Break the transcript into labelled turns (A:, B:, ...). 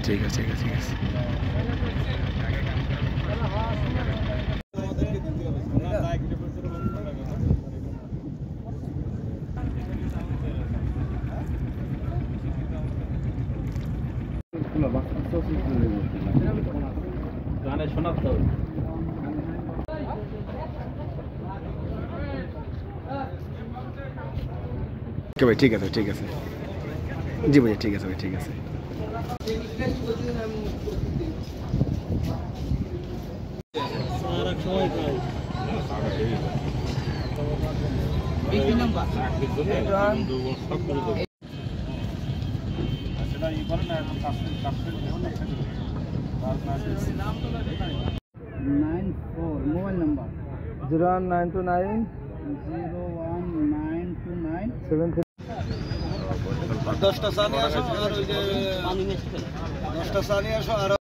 A: ঠিক আছে ঠিক আছে ঠিক আছে। ভাই ঠিক আছে ঠিক আছে, জি ভাই ঠিক আছে ভাই ঠিক আছে।
B: Mobile number
A: 01929
B: 01929
A: 73।
B: 10টা সানি আসো আর ওই যে 10টা সানি আসো আর